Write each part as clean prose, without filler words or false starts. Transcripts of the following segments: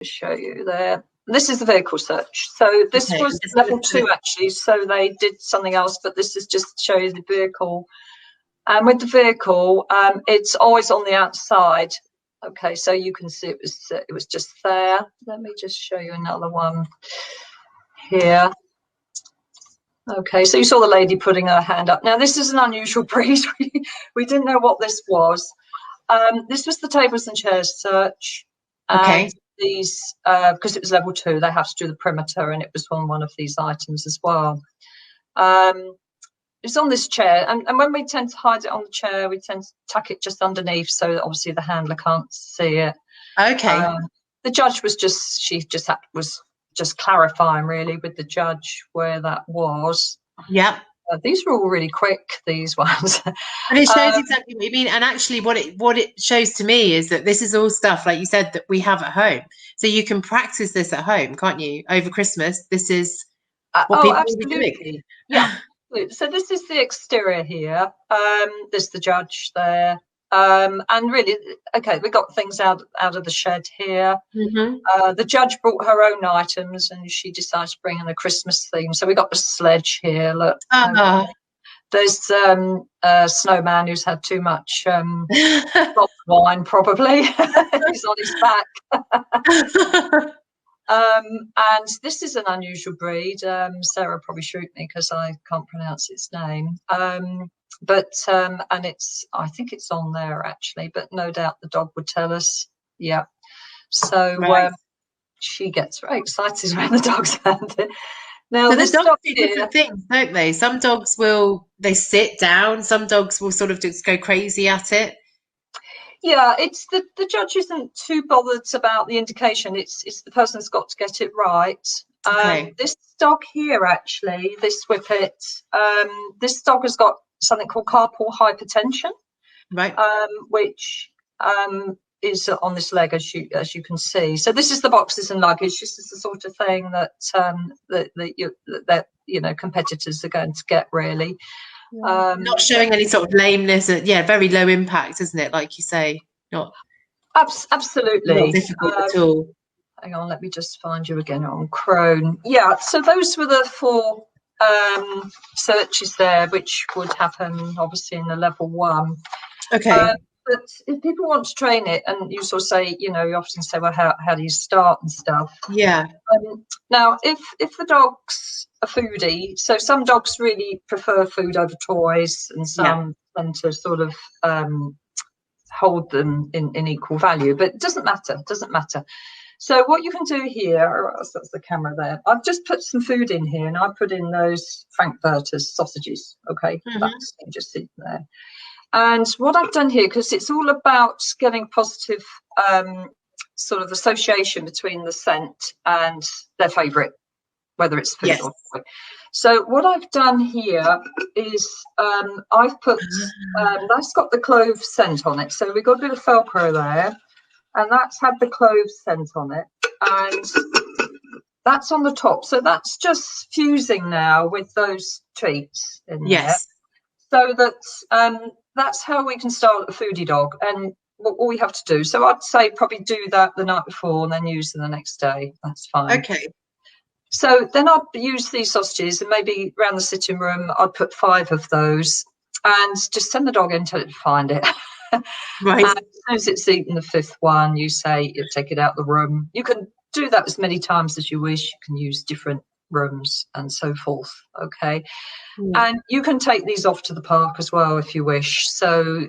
show you there. This is the vehicle search. So this was level 2 actually. So they did something else, but this is just to show you the vehicle. And with the vehicle, it's always on the outside. Okay, so you can see it was just there. Let me just show you another one here. Okay, so you saw the lady putting her hand up. Now this is an unusual breed. We didn't know what this was. This was the tables and chairs search. Okay. These, because it was level 2, they have to do the perimeter, and it was on one of these items as well. It's on this chair, and when we tend to hide it on the chair, we tend to tuck it just underneath so that obviously the handler can't see it. Okay. The judge was just clarifying really with the judge where that was. Yeah. These were all really quick, these ones. And it shows exactly what you mean. And actually what it shows to me is that this is all stuff, like you said, that we have at home. So you can practice this at home, can't you? Over Christmas, this is what people will be doing. Yeah. So this is the exterior here. There's the judge there. And really, okay, we got things out of the shed here. Mm-hmm. The judge brought her own items, and she decided to bring in a Christmas theme. So we got the sledge here. Look, there's a snowman who's had too much wine, probably. He's on his back. And this is an unusual breed. Sarah probably shoot me because I can't pronounce its name. But and I think it's on there actually, but no doubt the dog would tell us. Yeah. So she gets very excited when the dog's handed. Now, the dogs do different things, don't they? Some dogs they sit down. Some dogs will sort of just go crazy at it. Yeah, it's the judge isn't too bothered about the indication. It's the person that's got to get it right. Okay. This dog here, actually, this whippet, this dog has got something called carpal hypertension, right? Which is on this leg, as you can see. So this is the boxes and luggage. This is the sort of thing that that competitors are going to get, really. Not showing any sort of lameness. Very low impact, isn't it? Like you say, not absolutely not difficult at all. Hang on, let me just find you again on Crone. Yeah, so those were the 4 searches there, which would happen obviously in the level 1. Okay. But if people want to train it, and you sort of say, you often say, well, how do you start and stuff? Yeah. Now, if the dog's a foodie, so some dogs really prefer food over toys, and some tend to sort of hold them in equal value. But it doesn't matter. So what you can do here, that's the camera there. I've just put some food in here, and I put in those Frankfurters sausages. Okay, that's just in there. And what I've done here, because it's all about getting positive sort of association between the scent and their favourite, whether it's food or toy. So what I've done here is I've put, that's got the clove scent on it. So we've got a bit of Velcro there, and that's had the clove scent on it. And that's on the top. So that's just fusing now with those treats in there. So that's how we can start a foodie dog, and all we have to do. So I'd say probably do that the night before and then use them the next day. That's fine. Okay. So then I'd use these sausages, and maybe around the sitting room, I'd put 5 of those, and just send the dog in until it find it. Right. And as soon as it's eaten the 5th one, you take it out the room. You can do that as many times as you wish. You can use different rooms and so forth. Okay. And you can take these off to the park as well if you wish. So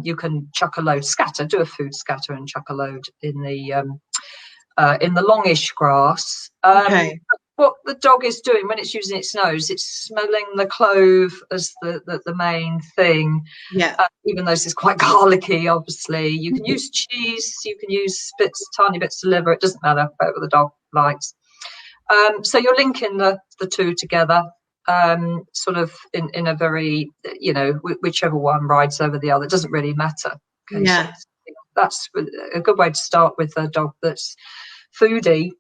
you can chuck a load, do a food scatter and chuck a load in the longish grass. Okay. What the dog is doing when it's using its nose, it's smelling the clove as the main thing. Yeah. Even though this is quite garlicky, obviously. You can use cheese, you can use tiny bits of liver. It doesn't matter, whatever the dog likes. So you're linking the 2 together, sort of in a very, whichever one rides over the other. It doesn't really matter. Okay, yeah. So that's a good way to start with a dog that's foodie.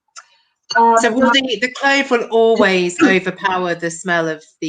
So will the clove will always overpower the smell of the